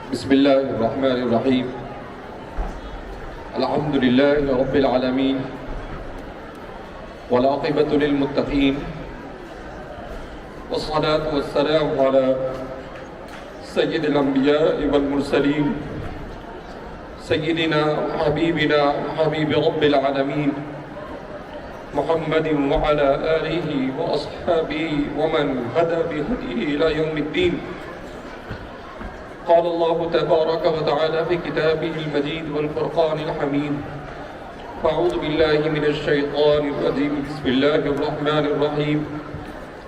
بسم الله الرحمن الرحيم. الحمد لله رب العالمين والعاقبة للمتقين والصلاة والسلام على سيد الأنبياء والمرسلين سيدنا وحبيبنا حبيب رب العالمين محمد وعلى آله وأصحابه ومن هدى بهديه إلى يوم الدين. قال الله تبارك وتعالى في كتابه المجيد والفرقان الحميد. فأعوذ بالله من الشيطان الرجيم. بسم الله الرحمن الرحيم.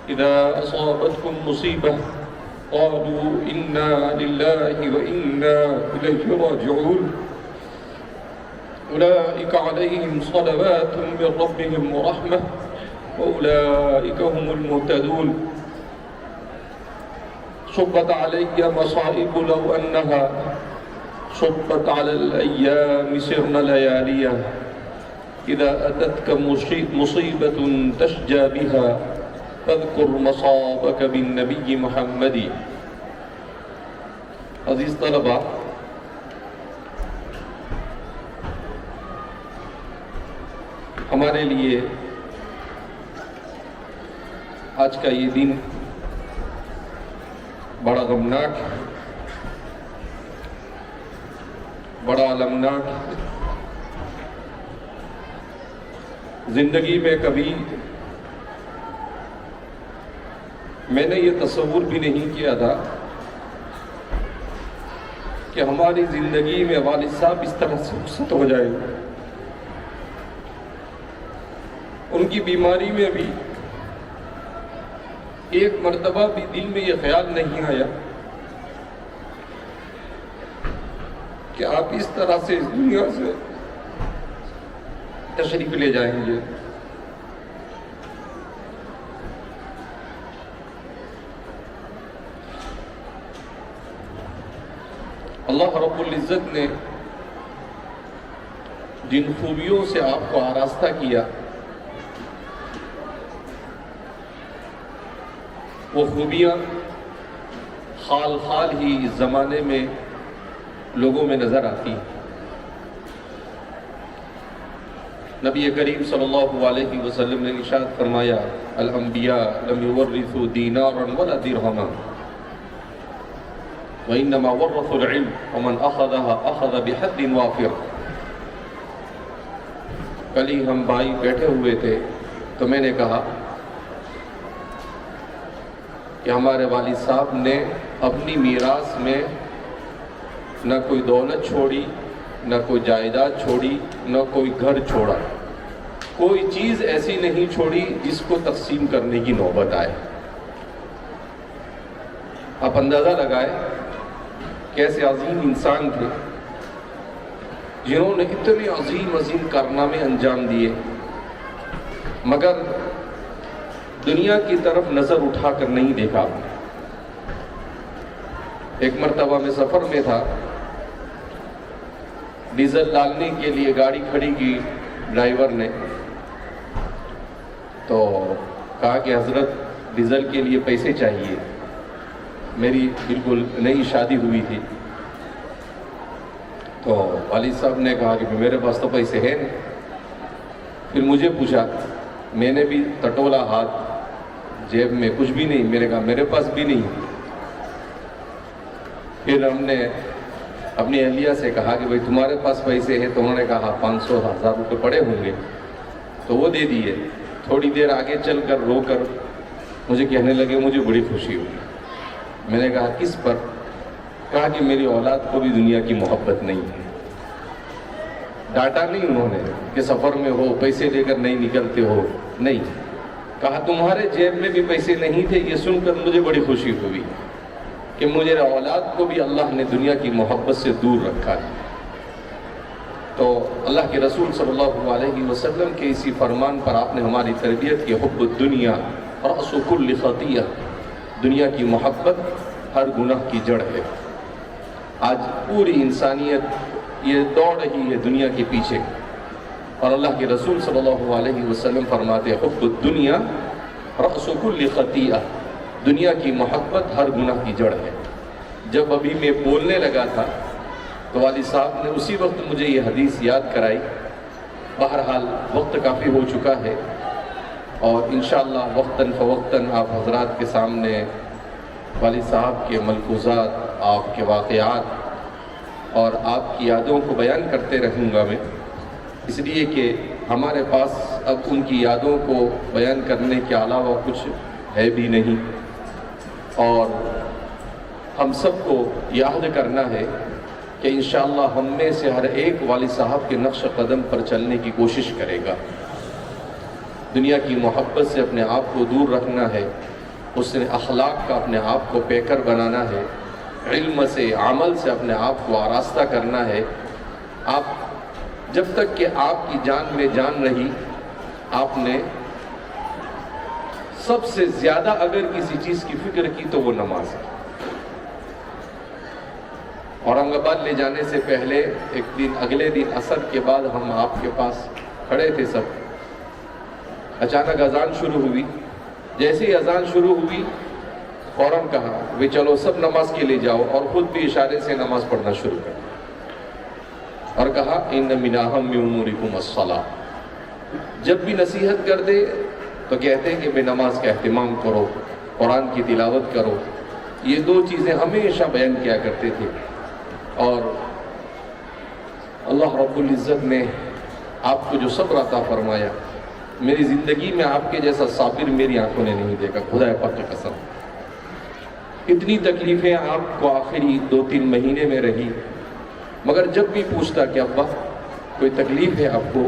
إذا أصابتكم مصيبة قالوا إنا لله وإنا إليه راجعون أولئك عليهم صلوات من ربهم ورحمة وأولئك هم المهتدون. صبت علي مصائب لو أنها صبت على الأيام سرن لياليا. إذا أتتك مصيبة تشجى بها فاذكر مصابك بالنبي محمد. عزیز طلباء، ہمارے لیے آج کا یہ دن بڑا غمناک، بڑا المناک. زندگی میں کبھی میں نے یہ تصور بھی نہیں کیا تھا کہ ہماری زندگی میں والد صاحب اس طرح سے رخصت ہو جائے. ان کی بیماری میں بھی ایک مرتبہ بھی دل میں یہ خیال نہیں آیا کہ آپ اس طرح سے اس دنیا سے تشریف لے جائیں گے. اللہ رب العزت نے جن خوبیوں سے آپ کو آراستہ کیا وہ خوبیاں خال خال ہی اس زمانے میں لوگوں میں نظر آتی ہیں. نبی کریم صلی اللہ علیہ وسلم نے ارشاد فرمایا الانبیاء لم یورثوا دینارا ولا درہما وانما ورثوا العلم ومن اخذها اخذ بحد وافر. کل ہی ہم بھائی بیٹھے ہوئے تھے تو میں نے کہا کہ ہمارے والد صاحب نے اپنی میراث میں نہ کوئی دولت چھوڑی، نہ کوئی جائیداد چھوڑی، نہ کوئی گھر چھوڑا. کوئی چیز ایسی نہیں چھوڑی جس کو تقسیم کرنے کی نوبت آئے. آپ اندازہ لگائیں کیسے عظیم انسان تھے جنہوں نے اتنے عظیم عظیم کارنامے انجام دیے مگر دنیا کی طرف نظر اٹھا کر نہیں دیکھا. ایک مرتبہ میں سفر میں تھا، ڈیزل ڈالنے کے لیے گاڑی کھڑی کی ڈرائیور نے تو کہا کہ حضرت ڈیزل کے لیے پیسے چاہیے. میری بالکل نئی شادی ہوئی تھی تو والد صاحب نے کہا کہ میرے پاس تو پیسے ہیں نہیں. پھر مجھے پوچھا، میں نے بھی ٹٹولا ہاتھ، جیب میں کچھ بھی نہیں. میں نے کہا میرے پاس بھی نہیں. پھر ہم نے اپنی اہلیہ سے کہا کہ بھائی تمہارے پاس پیسے ہیں؟ تو انہوں نے کہا 500,000 روپے پڑے ہوں گے. تو وہ دے دیے. تھوڑی دیر آگے چل کر رو کر مجھے کہنے لگے مجھے بڑی خوشی ہوئی. میں نے کہا کس پر؟ کہا کہ میری اولاد کو بھی دنیا کی محبت نہیں ہے. ڈانٹا نہیں انہوں نے کہ سفر میں ہو پیسے لے کر نہیں نکلتے ہو، نہیں. کہا تمہارے جیب میں بھی پیسے نہیں تھے. یہ سن کر مجھے بڑی خوشی ہوئی کہ مجھے اولاد کو بھی اللہ نے دنیا کی محبت سے دور رکھا ہے. تو اللہ کے رسول صلی اللہ علیہ وسلم کے اسی فرمان پر آپ نے ہماری تربیت کی حب الدنیا رأس کل خطیہ. دنیا کی محبت ہر گناہ کی جڑ ہے. آج پوری انسانیت یہ دوڑ رہی ہے دنیا کے پیچھے اور اللہ کے رسول صلی اللہ علیہ وسلم فرماتے حب الدنیا رأس کل خطیہ. دنیا کی محبت ہر گناہ کی جڑ ہے. جب ابھی میں بولنے لگا تھا تو والد صاحب نے اسی وقت مجھے یہ حدیث یاد کرائی. بہرحال وقت کافی ہو چکا ہے اور انشاءاللہ وقتاً فوقتاً آپ حضرات کے سامنے والد صاحب کے ملفوظات، آپ کے واقعات اور آپ کی یادوں کو بیان کرتے رہوں گا میں، اس لیے کہ ہمارے پاس اب ان کی یادوں کو بیان کرنے کے علاوہ کچھ ہے بھی نہیں، اور ہم سب کو یاد کرنا ہے کہ انشاءاللہ ہم میں سے ہر ایک والد صاحب کے نقش قدم پر چلنے کی کوشش کرے گا. دنیا کی محبت سے اپنے آپ کو دور رکھنا ہے، اس نے اخلاق کا اپنے آپ کو پیکر بنانا ہے، علم سے، عمل سے اپنے آپ کو آراستہ کرنا ہے. آپ جب تک کہ آپ کی جان میں جان رہی، آپ نے سب سے زیادہ اگر کسی چیز کی فکر کی تو وہ نماز ہے. اورنگ آباد لے جانے سے پہلے ایک دن، اگلے دن عصر کے بعد ہم آپ کے پاس کھڑے تھے سب. اچانک اذان شروع ہوئی. جیسے ہی اذان شروع ہوئی فوراً کہا وہ چلو سب نماز کے لیے جاؤ، اور خود بھی اشارے سے نماز پڑھنا شروع کر اور کہا ان من اہم امورکم الصلاۃ. جب بھی نصیحت کر دے تو کہتے ہیں کہ بے نماز کا اہتمام کرو، قرآن کی تلاوت کرو. یہ دو چیزیں ہمیشہ بیان کیا کرتے تھے. اور اللہ رب العزت نے آپ کو جو صبر عطا فرمایا، میری زندگی میں آپ کے جیسا صابر میری آنکھوں نے نہیں دیکھا، خدا پاک کی قسم. اتنی تکلیفیں آپ کو آخری 2-3 مہینے میں رہی، مگر جب بھی پوچھتا کہ ابا کوئی تکلیف ہے آپ کو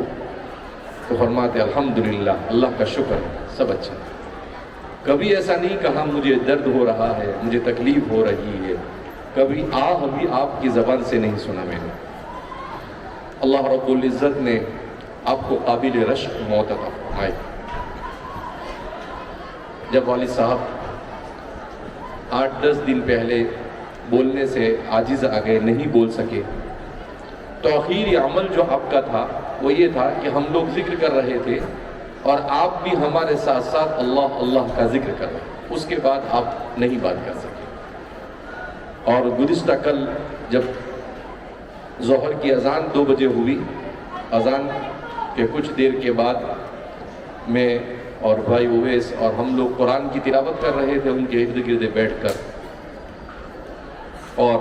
تو فرماتے الحمدللہ، اللہ کا شکر ہے، سب اچھا. کبھی ایسا نہیں کہا مجھے درد ہو رہا ہے، مجھے تکلیف ہو رہی ہے. کبھی آہ بھی آپ کی زبان سے نہیں سنا میں نے. اللہ رب العزت نے آپ کو قابل رشک موت عطا فرمائی. جب والد صاحب 8-10 دن پہلے بولنے سے عاجز آ گئے، نہیں بول سکے، تو آخری عمل جو آپ کا تھا وہ یہ تھا کہ ہم لوگ ذکر کر رہے تھے اور آپ بھی ہمارے ساتھ ساتھ اللہ اللہ کا ذکر کر رہے. اس کے بعد آپ نہیں بات کر سکے. اور گزشتہ کل جب ظہر کی اذان 2 بجے ہوئی، اذان کے کچھ دیر کے بعد میں اور بھائی اویس اور ہم لوگ قرآن کی تلاوت کر رہے تھے ان کے ارد گرد بیٹھ کر. اور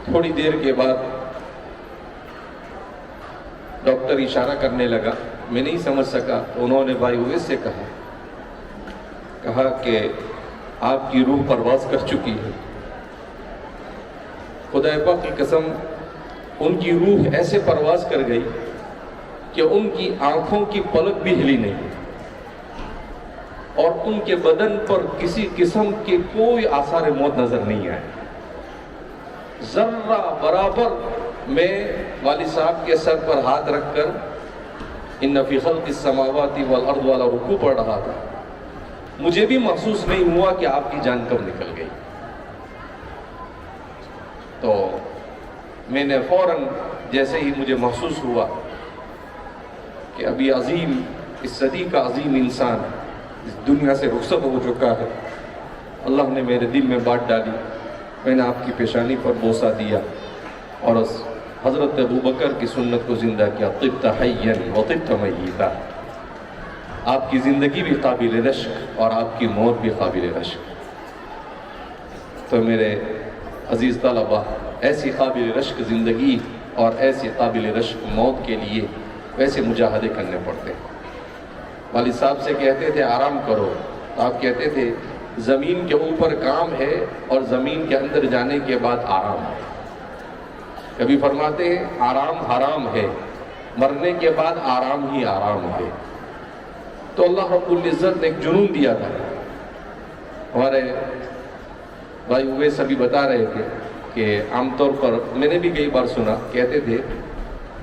تھوڑی دیر کے بعد ڈاکٹر اشارہ کرنے لگا، میں نہیں سمجھ سکا. انہوں نے بھائی اویس سے کہا کہ آپ کی روح پرواز کر چکی ہے. خدا پاک کی قسم، ان کی روح ایسے پرواز کر گئی کہ ان کی آنکھوں کی پلک بھی ہلی نہیں، اور ان کے بدن پر کسی قسم کے کوئی آثار موت نظر نہیں آئے. ذرہ برابر میں والد صاحب کے سر پر ہاتھ رکھ کر ان فی خلق السماوات والارض والا رکوع پڑھ رہا تھا. مجھے بھی محسوس نہیں ہوا کہ آپ کی جان کب نکل گئی. تو میں نے فوراً جیسے ہی مجھے محسوس ہوا کہ ابھی عظیم، اس صدی کا عظیم انسان اس دنیا سے رخصت ہو چکا ہے، اللہ نے میرے دل میں بات ڈالی. میں نے آپ کی پیشانی پر بوسہ دیا اور حضرت ابوبکر کی سنت کو زندہ کیا. طبت حیا وطبت میتا. آپ کی زندگی بھی قابل رشک اور آپ کی موت بھی قابل رشک. تو میرے عزیز طلبہ، ایسی قابل رشک زندگی اور ایسی قابل رشک موت کے لیے ویسے مجاہدے کرنے پڑتے ہیں. والد صاحب سے کہتے تھے آرام کرو، آپ کہتے تھے زمین کے اوپر کام ہے اور زمین کے اندر جانے کے بعد آرام ہے. کبھی فرماتے ہیں آرام حرام ہے، مرنے کے بعد آرام ہی آرام ہے. تو اللہ رب العزت نے ایک جنون دیا تھا. ہمارے بھائی ہوئے سبھی بتا رہے تھے کہ عام طور پر میں نے بھی کئی بار سنا، کہتے تھے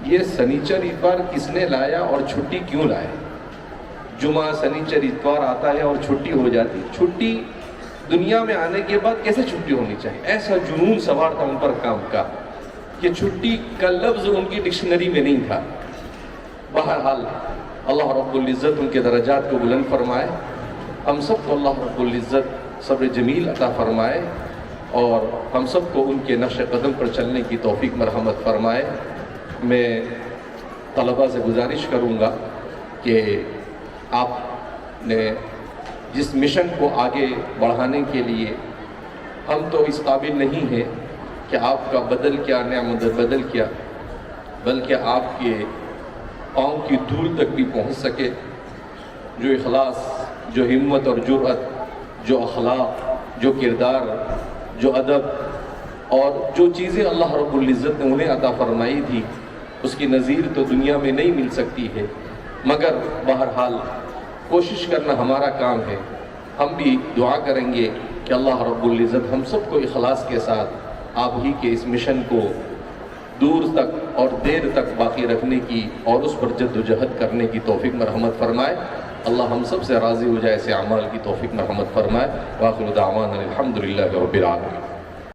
یہ سنیچر اتوار کس نے لایا اور چھٹی کیوں لایا؟ جمعہ سنیچر اتوار آتا ہے اور چھٹی ہو جاتی. چھٹی دنیا میں آنے کے بعد کیسے چھٹی ہونی چاہیے؟ ایسا جنون سوار تھا ان پر کام کا کہ چھٹی کا لفظ ان کی ڈکشنری میں نہیں تھا. بہرحال اللہ رب العزت ان کے درجات کو بلند فرمائے. ہم سب کو اللہ رب العزت صبر جمیل عطا فرمائے. اور ہم سب کو ان کے نقش قدم پر چلنے کی توفیق مرحمت فرمائے۔ میں طلباء سے گزارش کروں گا کہ آپ نے جس مشن کو آگے بڑھانے کے لیے، ہم تو اس قابل نہیں ہیں کہ آپ کا بدل کیا نعمت بدل کیا، بلکہ آپ کے پاؤں کی دھول تک بھی پہنچ سکے۔ جو اخلاص، جو ہمت اور جرأت، جو اخلاق، جو کردار، جو ادب اور جو چیزیں اللہ رب العزت نے انہیں عطا فرمائی تھی، اس کی نظیر تو دنیا میں نہیں مل سکتی ہے۔ مگر بہرحال کوشش کرنا ہمارا کام ہے۔ ہم بھی دعا کریں گے کہ اللہ رب العزت ہم سب کو اخلاص کے ساتھ آپ ہی کے اس مشن کو دور تک اور دیر تک باقی رکھنے کی اور اس پر جد و جہد کرنے کی توفیق مرحمت فرمائے۔ اللہ ہم سب سے راضی ہو جائے، ایسے اعمال کی توفیق مرحمت فرمائے۔ وآخر دعوانا الحمدللہ رب العالمین۔